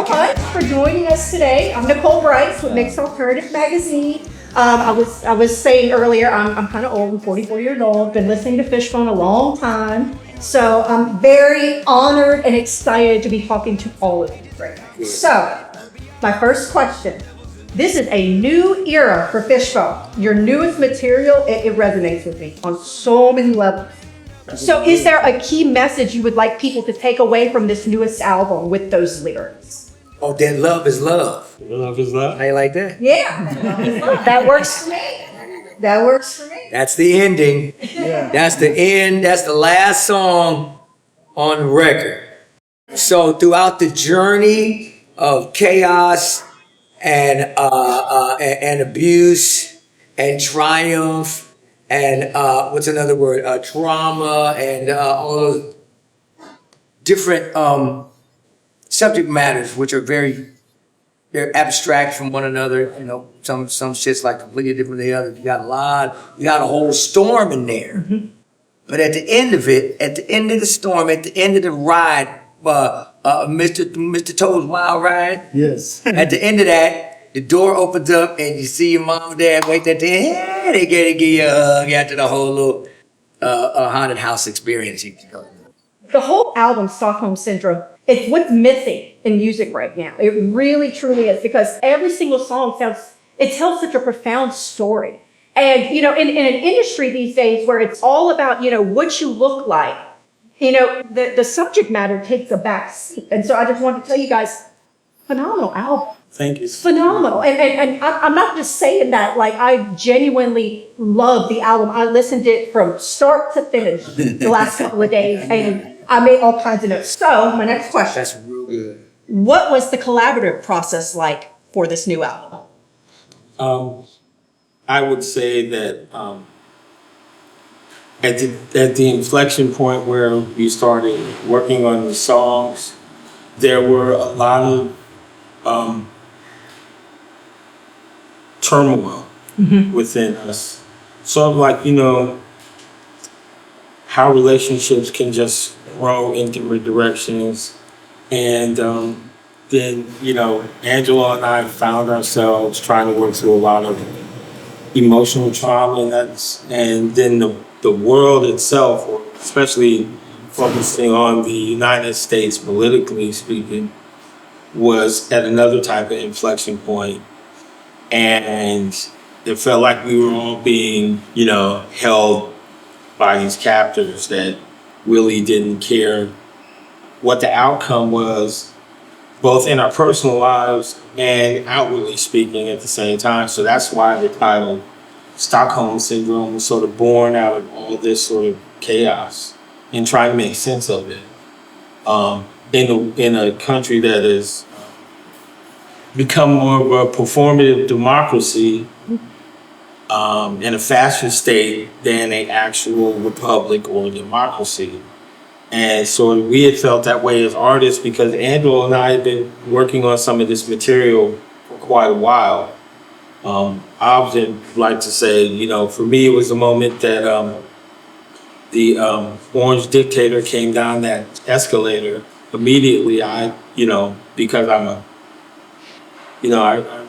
much for joining us today. I'm Nicole Brice with Mixed Alternative Magazine. I was saying earlier, I'm kind of old, I'm 44 years old, been listening to Fishbone a long time. So I'm very honored and excited to be talking to all of you right now. So, my first question. This is a new era for Fishbone. Your newest material, it resonates with me on so many levels. So is there a key message you would like people to take away from this newest album with those lyrics? Oh, that love is love. Love is love. How you like that? Yeah, that works for me. That works for me. That's the ending. Yeah. That's the end. That's the last song on the record. So throughout the journey of chaos and abuse and triumph and what's another word? Trauma and all those different subject matters, which are they're abstract from one another. You know, some shit's like completely different than the other. You got a whole storm in there. Mm-hmm. But at the end of it, at the end of the storm, at the end of the ride, Mr. Toad's Wild Ride. Yes. At the end of that, the door opens up and you see your mom and dad wait at the end. They get to give you a hug after the whole little haunted house experience. The whole album, Stockholm Syndrome, it's what's missing in music right now. It really, truly is, because every single song tells such a profound story. And, you know, in an industry these days where it's all about, you know, what you look like, you know, the subject matter takes a back seat. And so I just wanted to tell you guys, phenomenal album. Thank you. Phenomenal. And I'm not just saying that, like, I genuinely love the album. I listened to it from start to finish the last couple of days, and I made all kinds of notes. So my next question. That's real good. What was the collaborative process like for this new album? I would say that at the inflection point where we started working on the songs, there were a lot of turmoil within us. Sort of like, you know, how relationships can just grow in different directions. And then, you know, Angela and I found ourselves trying to work through a lot of emotional trauma, and then the world itself, or especially focusing on the United States politically speaking, was at another type of inflection point. And it felt like we were all being, you know, held by these captors that really didn't care what the outcome was, both in our personal lives and outwardly speaking at the same time. So that's why the title Stockholm Syndrome was sort of born out of all this sort of chaos and trying to make sense of it. In a country that has become more of a performative democracy in a faster state than an actual republic or democracy. And so we had felt that way as artists because Angela and I had been working on some of this material for quite a while. I often like to say, you know, for me, it was the moment that the orange dictator came down that escalator. Immediately, because I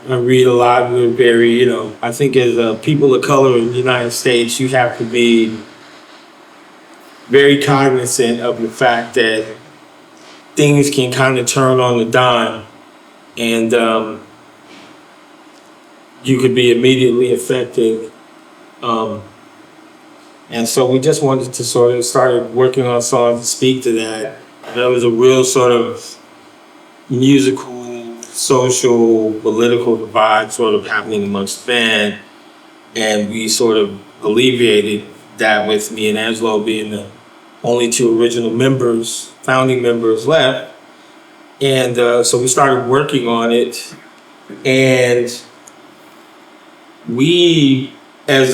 read a lot. We're very, I think as people of color in the United States, you have to be very cognizant of the fact that things can kind of turn on a dime, and you could be immediately affected. And so we just wanted to sort of start working on songs to speak to that. There was a real sort of musical, social, political divide sort of happening amongst the band. And we sort of alleviated that with me and Angelo being the only two original members, founding members left. And so we started working on it. And we, as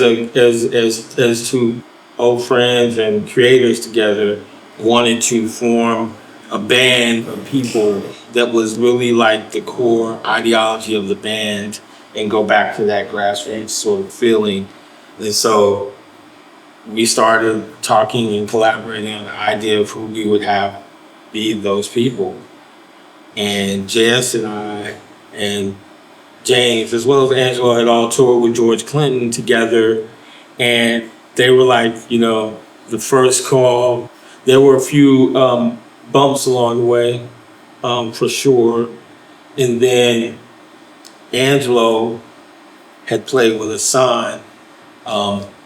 two old friends and creators together, wanted to form a band of people that was really like the core ideology of the band and go back to that grassroots sort of feeling. And so we started talking and collaborating on the idea of who we would have be those people. and Jess and I and James, as well as Angelo, had all toured with George Clinton together. And they were like, the first call. There were a few bumps along the way, for sure. And then Angelo had played with Hassan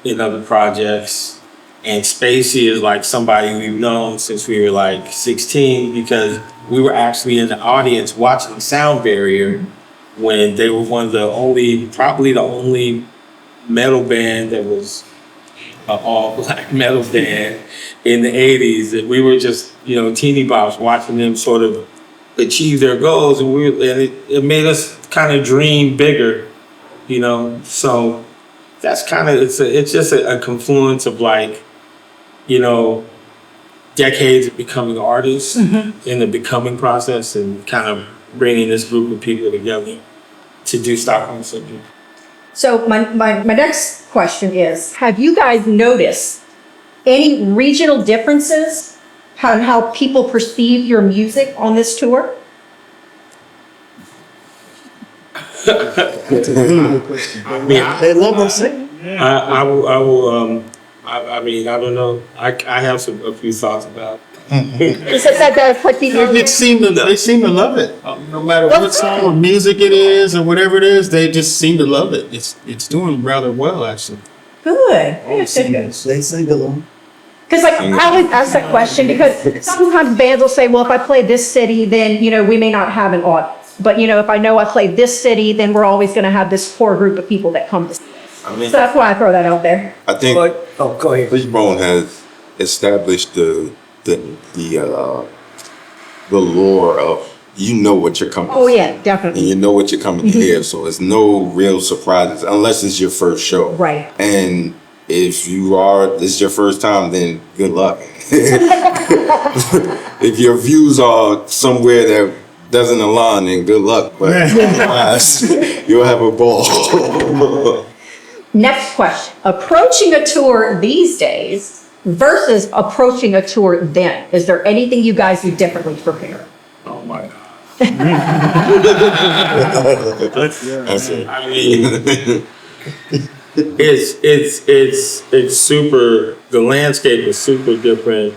in other projects. And Spacey is like somebody we've known since we were like 16, because we were actually in the audience watching Sound Barrier when they were probably the only metal band that was an all black metal band in the 80s. And we were just, teeny bops watching them sort of achieve their goals. And it made us kind of dream bigger, So that's kind of, it's just a confluence of like, decades of becoming artists in the becoming process, and kind of bringing this group of people together to do Stockholm Syndrome. So my next question is, have you guys noticed any regional differences on how people perceive your music on this tour? They love us. I will. I don't know. I have a few thoughts about it. They seem to love it. No matter what song or music it is or whatever it is, they just seem to love it. It's doing rather well, actually. Good. They sing along. Because I always ask that question because sometimes bands will say, well, if I play this city, then, we may not have an audience. But, if I know I play this city, then we're always going to have this core group of people that come to see us. So that's why I throw that out there. I think Go ahead. Fishbone has established the lore of what you're coming. Oh, yeah, And definitely. you know what you're coming to hear, so it's no real surprises unless it's your first show. Right. And if this is your first time, then good luck. If your views are somewhere that doesn't align, then good luck. But you'll have a ball. Next question. Approaching a tour these days versus approaching a tour then. Is there anything you guys do differently to prepare? Oh my God. That's it. I mean, it's super. The landscape is super different.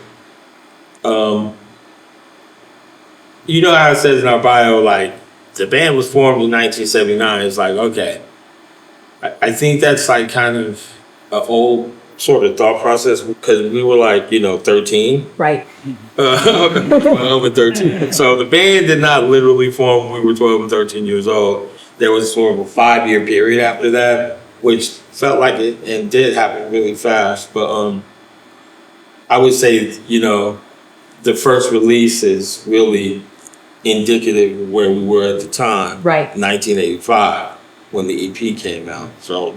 You know how it says in our bio, like the band was formed in 1979. It's like, okay, I think that's like kind of an old sort of thought process, because we were like 13. Right. 12 and 13. So the band did not literally form when we were 12 and 13 years old. There was sort of a 5-year period after that, which felt like it and did happen really fast. But I would say, the first release is really indicative of where we were at the time. Right. 1985, when the EP came out. So,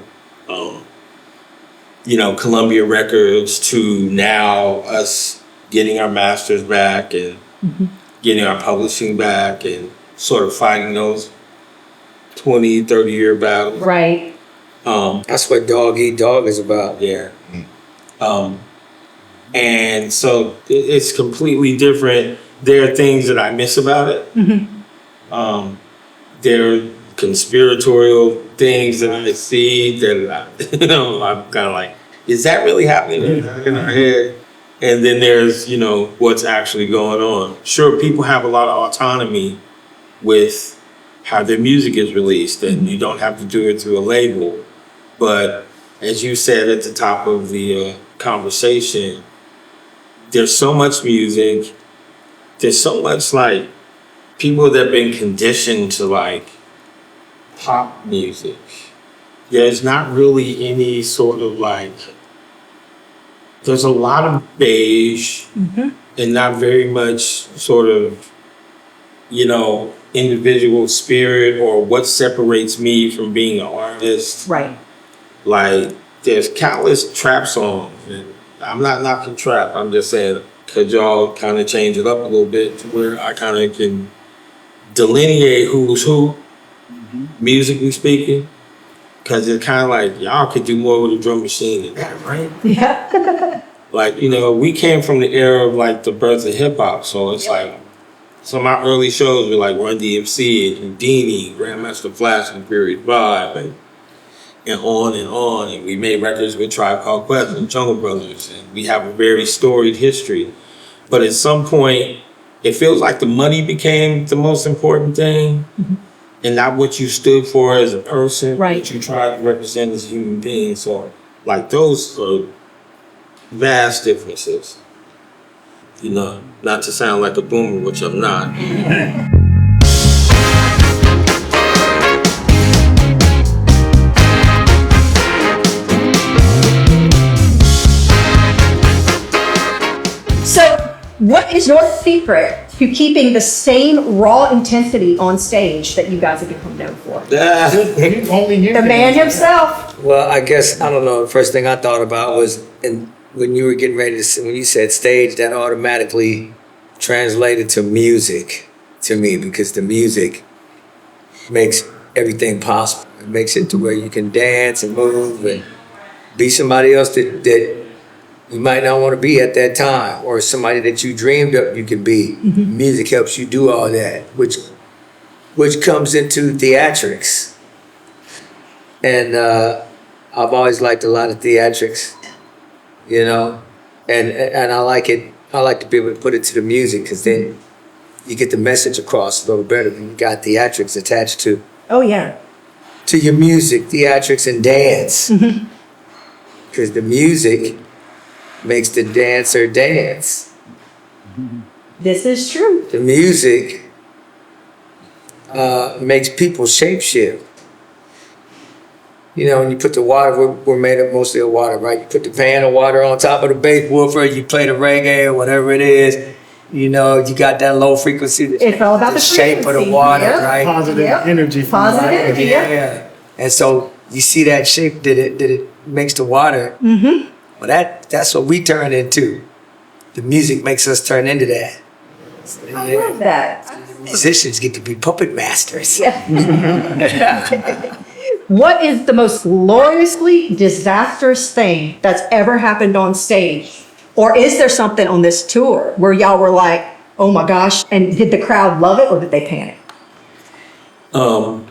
Columbia Records to now us getting our masters back and getting our publishing back and sort of fighting those 20, 30-year battles. Right. That's what Dog Eat Dog is about. Yeah. And so it's completely different. There are things that I miss about it. There are conspiratorial things that I see that I'm kind of like, is that really happening in our head? And then there's, what's actually going on. Sure, people have a lot of autonomy with how their music is released, and you don't have to do it through a label. But as you said at the top of the conversation, there's so much music. There's so much like people that have been conditioned to like pop music. There's not really any sort of like, there's a lot of beige and not very much sort of, individual spirit or what separates me from being an artist. Right. Like, there's countless trap songs, and I'm not knocking trap. I'm just saying, could y'all kind of change it up a little bit to where I kind of can delineate who's who, musically speaking? Because it's kind of like, y'all could do more with a drum machine than that, right? Yeah. Like, we came from the era of like the birth of hip hop, so it's like, some of my early shows were like Run DMC and Houdini, Grandmaster Flash and Period 5 and on and on. And we made records with Tribe Called Quest and Jungle Brothers. And we have a very storied history. But at some point, it feels like the money became the most important thing and not what you stood for as a person, Right. what you tried to represent as a human being. So, like, those are vast differences. You know, not to sound like a boomer, which I'm not. So, what is your secret to keeping the same raw intensity on stage that you guys have become known for? Only you. The man himself. Well, I guess, I don't know, the first thing I thought about was, when you were getting ready to, when you said stage, that automatically translated to music to me, because the music makes everything possible. It makes it to where you can dance and move and be somebody else that you might not want to be at that time, or somebody that you dreamed up you could be. Music helps you do all that, which comes into theatrics. And I've always liked a lot of theatrics, you know, and I like it. I like to be able to put it to the music, because then you get the message across a little better when you got theatrics attached to Oh, yeah. your music, theatrics and dance. Because the music makes the dancer dance. This is true. The music makes people shapeshift. You know, when you put the water, we're made up mostly of water, right? You put the pan of water on top of the bass woofer, you play the reggae or whatever it is, you know, you got that low frequency. It's all about the shape of the frequency, water, yeah. right? Positive Yep. energy. From Positive the energy, water. yeah. And so you see that shape that it makes the water. Well, that's what we turn into. The music makes us turn into that. I love that. Musicians get to be puppet masters. What is the most gloriously disastrous thing that's ever happened on stage? Or is there something on this tour where y'all were like, oh my gosh, and did the crowd love it or did they panic? Well,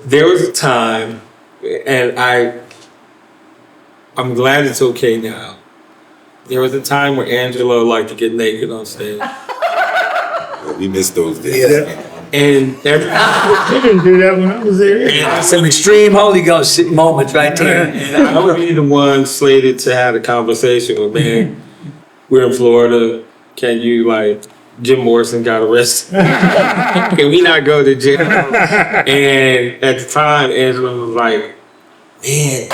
there was a time, and I'm glad it's okay now. There was a time where Angelo liked to get naked on stage. We missed those days. Yeah. And every They didn't do that when I was there. Some extreme Holy Ghost moments right there. and I would be the one slated to have a conversation with, man, we're in Florida. Can you, like, Jim Morrison got arrested. Can we not go to jail? And at the time, Angela was like, man,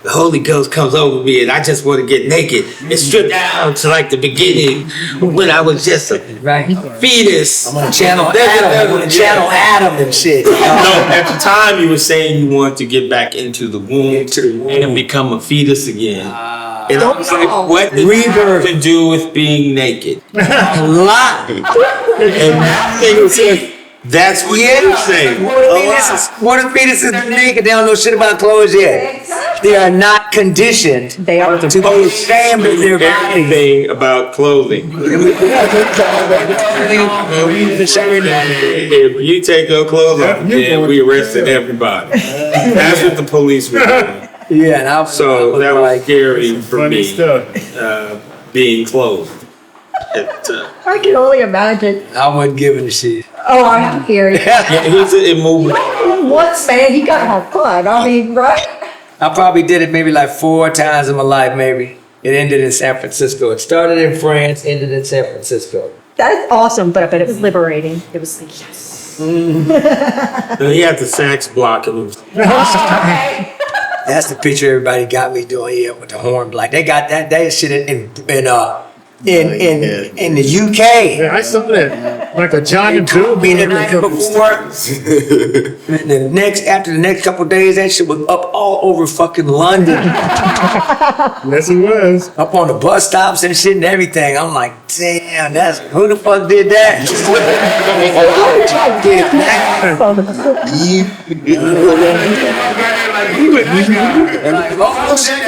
the Holy Ghost comes over me and I just want to get naked and strip down to like the beginning when I was just a fetus. I'm on Channel Adam and shit. No, at the time you were saying you want to get back into the womb and become a fetus again. And I was like, what does that have to do with being naked? A lot. And that thing was like, that's what you're saying. What if fetuses are naked? They don't know shit about clothes yet. They are not conditioned They are to be ashamed of their bodies. Anything about clothing. If you take your clothes off, then we arrested everybody. That's what the police were doing. Yeah, and I was So that was scary for Funny me, stuff. being clothed at the time. I can only imagine. I wasn't giving a shit. Oh, I'm hearing. Yeah, he's a movie. Once, man, he got to have fun. I mean, right? I probably did it maybe like 4 times in my life, maybe. It ended in San Francisco. It started in France, ended in San Francisco. That's awesome, but I bet it was liberating. It was like, yes. And he had the sax block in him. That's the picture everybody got me doing here with the horn block. They got that shit in the UK. Yeah, I saw that. Like a Johnny Bill. Me the night before. And after the next couple of days, that shit was up all over fucking London. Yes, he was. Up on the bus stops and shit and everything. I'm like, damn, who the fuck did that? Did that? oh, shit,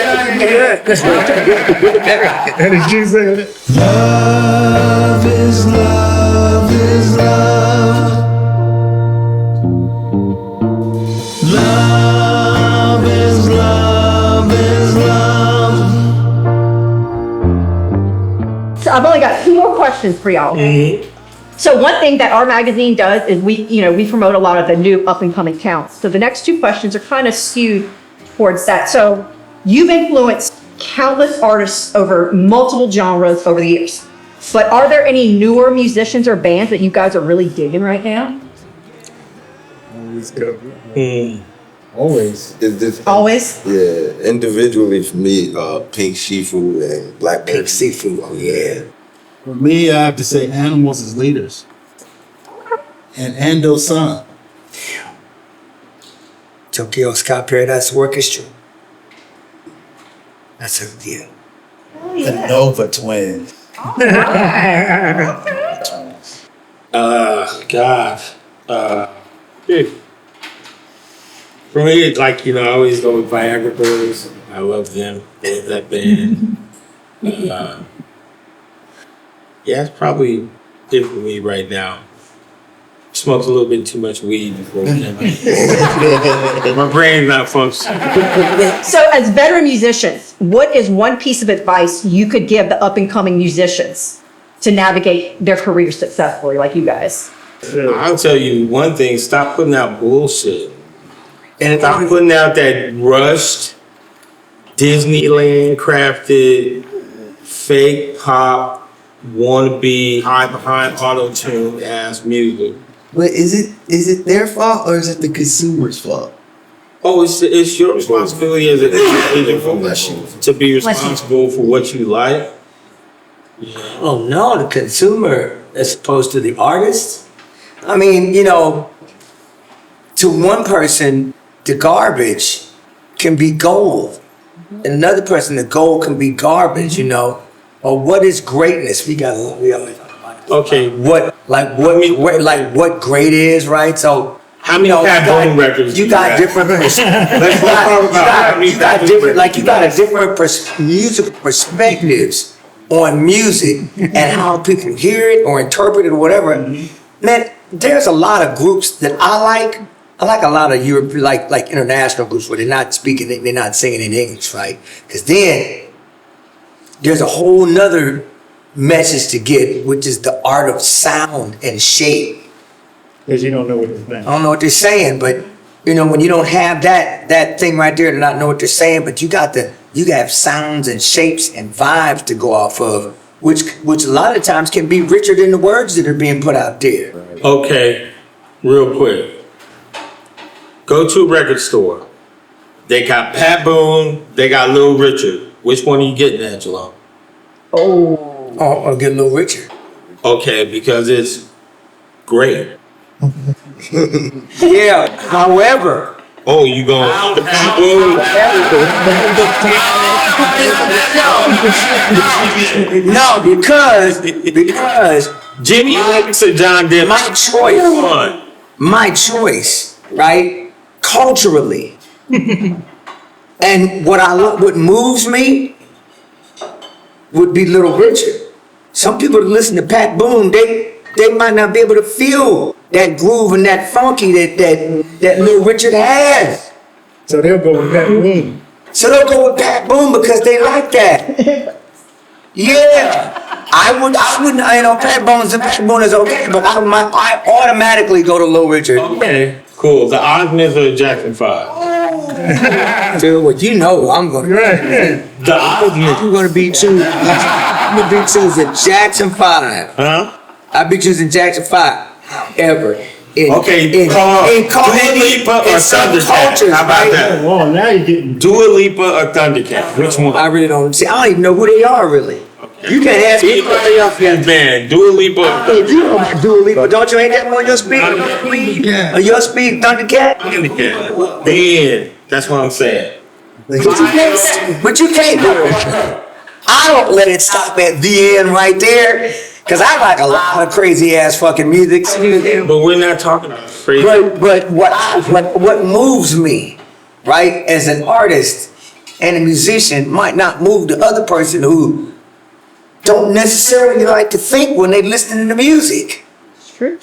And did you say that? Love is love is love. Love is love is love. So I've only got 2 more questions for y'all. So one thing that our magazine does is we promote a lot of the new up and coming talents. So the next 2 questions are kind of skewed towards that. So you've influenced countless artists over multiple genres over the years. But are there any newer musicians or bands that you guys are really digging right now? Always go. Always. It's just, Always? yeah, individually for me, Pink Seafood and Black Pink Seafood, oh yeah. For me, I have to say Animals as leaders. And Ando San. Tokyo Sky Paradise Orchestra. That's a deal. The Nova Twins. Gosh. For me, it's like, I always go with Videographers. I love them. I love that band. Yeah, it's probably it for me right now. Smoked a little bit too much weed before. My brain's not functioning. So as veteran musicians, what is one piece of advice you could give the up and coming musicians to navigate their careers successfully like you guys? I'll tell you one thing, stop putting out bullshit. And Stop putting out that rushed, Disneyland crafted, fake pop, wannabe, high behind auto-tune ass music. But is it their fault or is it the consumer's fault? Oh, it's your responsibility as an individual to be responsible for what you like. oh no, the consumer as opposed to the artist. I mean, to one person, the garbage can be gold. And another person, the gold can be garbage, Or what is greatness? We always talk about it. Okay, What great is, right? So how many Pat Boone records you do got have? different Let's talk about how many you got Pat Boone different records you got a different musical perspectives on music and how people hear it or interpret it or whatever. Man, there's a lot of groups that I like. I like a lot of Europe, like international groups where they're not speaking, they're not singing in English, right? Because then there's a whole nother message to get, which is the art of sound and shape. Because you don't know what it's I don't know what they're saying, but when you don't have that thing right there to not know what they're saying, but you got sounds and shapes and vibes to go off of, which a lot of times can be richer than the words that are being put out there. Okay, real quick. Go to a record store. They got Pat Boone, they got Little Richard. Which one are you getting, Angelo? Oh, I'll get a little richer. Okay, because it's great. Yeah, however. Oh, you going to Pat Boone? No, because Jimmy Hendrix or John Denver? my choice, right? Culturally. And what moves me would be Little Richard. Some people that listen to Pat Boone, they might not be able to feel that groove and that funky that Little Richard has. So they'll go with Pat Boone. So they'll go with Pat Boone because they like that. Yeah. I wouldn't, Pat Boone is okay, but I automatically go to Little Richard. Okay, cool. The Osmonds or Jackson 5? Dude, what I'm gonna The Osmonds. I'm gonna be choosing Jackson 5. Huh? I'll be choosing Jackson 5. However, Okay, Dua Lipa or Thundercat? How about that? Oh, now you're getting. Dua Lipa or Thundercat? Which one? I really don't see. I don't even know who they are really. You can't ask me. Anybody else in band? Dua Lipa. If you don't like Dua Lipa, don't you ain't that on your speed? On your speed, Thundercat? Thundercat. Man, that's what I'm saying. But you can't do it. I don't let it stop at the end right there. Cause I like a lot of crazy ass fucking music. But we're not talking about crazy. But what moves me right? As an artist and a musician might not move the other person who don't necessarily like to think when they listen to music. It's true.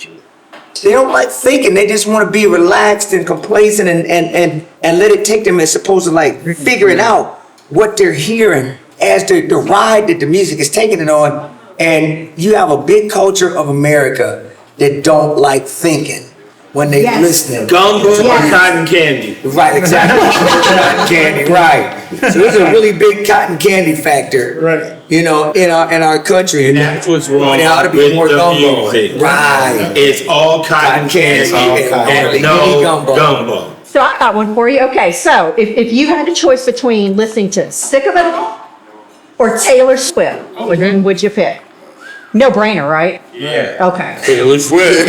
They don't like thinking. They just want to be relaxed and complacent and let it take them as opposed to like figuring out what they're hearing as the ride that the music is taking it on. And you have a big culture of America that don't like thinking when they listen. Gumbo or cotton candy. Right, exactly. Cotton candy, right. So there's a really big cotton candy factor, Right. you know, in our country. And that's what's wrong There ought to be with more the gumbo. music. Right. It's all cotton candy and no gumbo. So I got one for you. Okay, so if you had a choice between listening to Sick of It All or Taylor Swift, which one would you pick? No brainer, right? Yeah. Okay. Taylor Swift.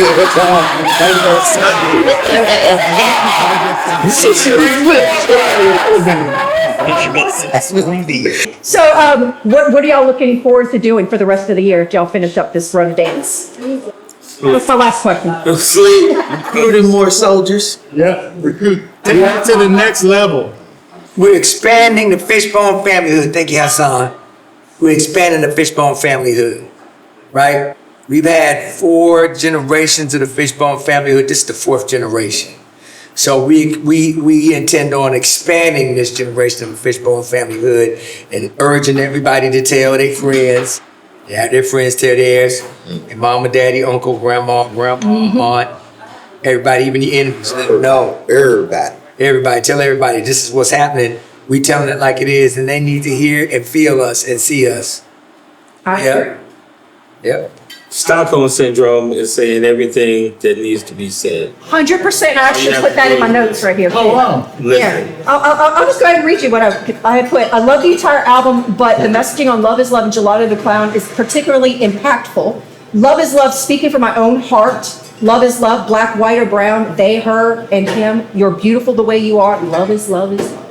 So what are y'all looking forward to doing for the rest of the year if y'all finish up this run dance? What's my last question? Sleep. Recruiting more soldiers. Yeah. Recruit. Take it to the next level. We're expanding the Fishbone familyhood. Thank you, Hassan. We're expanding the Fishbone familyhood, right? We've had 4 generations of the Fishbone familyhood. This is the 4th generation. So we intend on expanding this generation of the Fishbone familyhood and urging everybody to tell their friends. They have their friends tell theirs. And mama, daddy, uncle, grandma, aunt, everybody, even your enemies, let them know. Everybody, tell everybody this is what's happening. We telling it like it is, and they need to hear and feel us and see us. I agree. Yep. Stockholm Syndrome is saying everything that needs to be said. 100%. I actually put that in my notes right here. Oh, wow. Listen. Yeah. I'll just go ahead and read you what I had put. I love the entire album, but the messaging on Love is Love and Gelato the Clown is particularly impactful. Love is love, speaking from my own heart. Love is love, black, white, or brown, they, her, and him. You're beautiful the way you are. Love is love is love.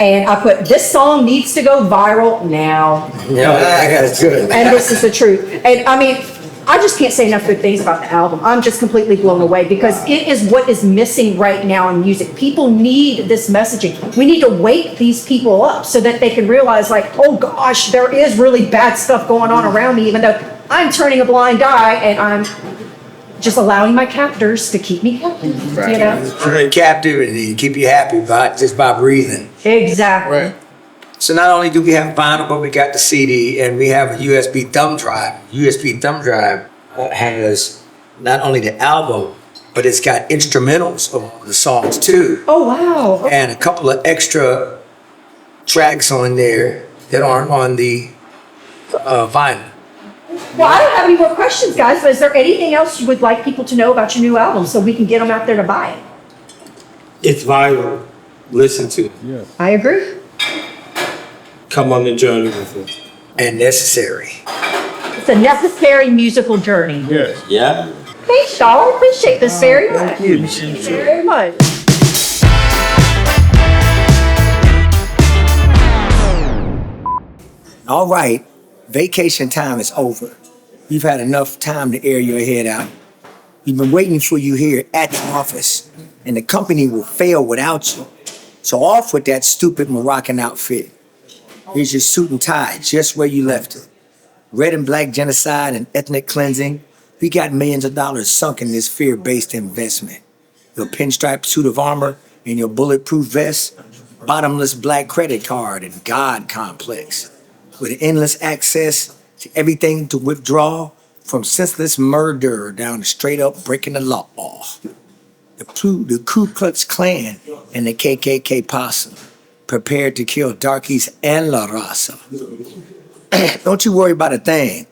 And I put, this song needs to go viral now. Yeah, I got it good. And this is the truth. And I mean, I just can't say enough good things about the album. I'm just completely blown away because it is what is missing right now in music. People need this messaging. We need to wake these people up so that they can realize, like, oh gosh, there is really bad stuff going on around me, even though I'm turning a blind eye and I'm just allowing my captors to keep me captive. You know? Captivity, keep you happy just by breathing. Exactly. Right. So not only do we have vinyl, but we got the CD and we have a USB thumb drive. USB thumb drive has not only the album, but it's got instrumentals of the songs too. Oh, wow. And a couple of extra tracks on there that aren't on the vinyl. Well, I don't have any more questions, guys, but is there anything else you would like people to know about your new album so we can get them out there to buy it? It's viral. Listen to it. I agree. Come on the journey with it. And necessary. It's a necessary musical journey. Yes. Yeah. Thanks, y'all. I appreciate this very much. Thank you very much. All right, vacation time is over. You've had enough time to air your head out. We've been waiting for you here at the office, and the company will fail without you. So off with that stupid Moroccan outfit. Here's your suit and tie, just where you left it. Red and black genocide and ethnic cleansing. We got millions of dollars sunk in this fear-based investment. Your pinstripe suit of armor and your bulletproof vest, bottomless black credit card and God complex. With endless access to everything to withdraw, from senseless murder down to straight up breaking the law. The Ku Klux Klan and the KKK posse prepared to kill darkies and La Raza. Don't you worry about a thing.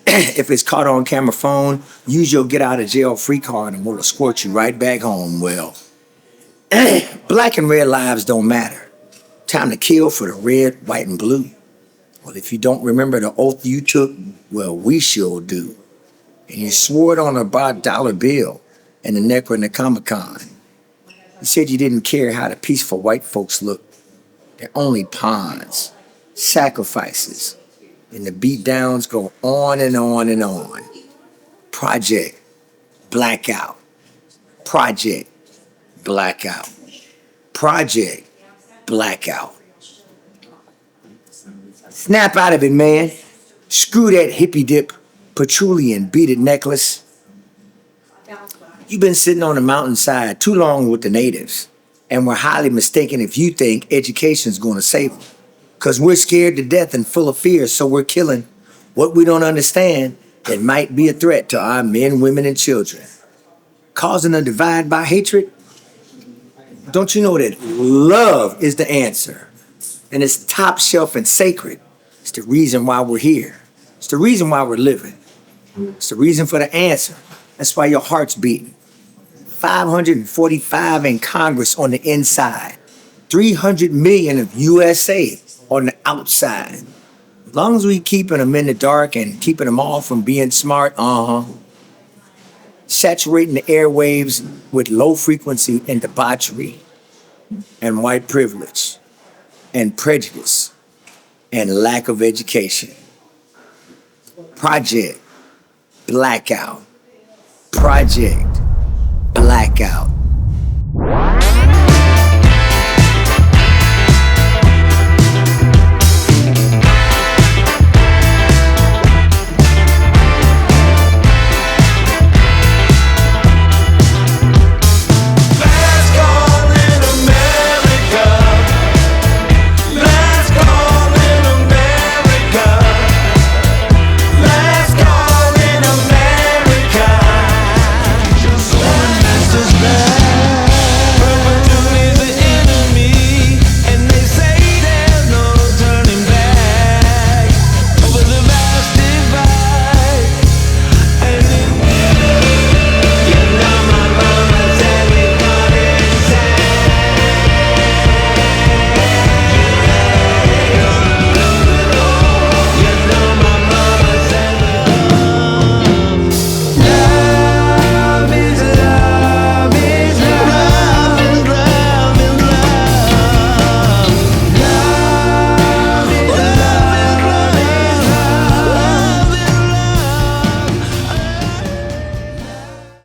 If it's caught on camera phone, use your get out of jail free card and we'll escort you right back home. Well, black and red lives don't matter. Time to kill for the red, white, and blue. Well, if you don't remember the oath you took, well, we sure do. And you swore it on a $1 bill and the Necro and the Comic-Con. You said you didn't care how the peaceful white folks looked. They're only pawns, sacrifices, and the beatdowns go on and on and on. Project, blackout. Project, blackout. Project Blackout. Snap out of it, man. Screw that hippie dip, patchouli and beaded necklace. You've been sitting on the mountainside too long with the natives, and we're highly mistaken if you think education's gonna save them. Cause we're scared to death and full of fear, so we're killing what we don't understand that might be a threat to our men, women, and children. Causing a divide by hatred? Don't you know that love is the answer? And it's top shelf and sacred. It's the reason why we're here. It's the reason why we're living. It's the reason for the answer. That's why your heart's beating. 545 in Congress on the inside. 300 million of USA on the outside. As long as we keeping them in the dark and keeping them all from being smart, saturating the airwaves with low frequency and debauchery and white privilege and prejudice and lack of education. Project Blackout. Project Blackout.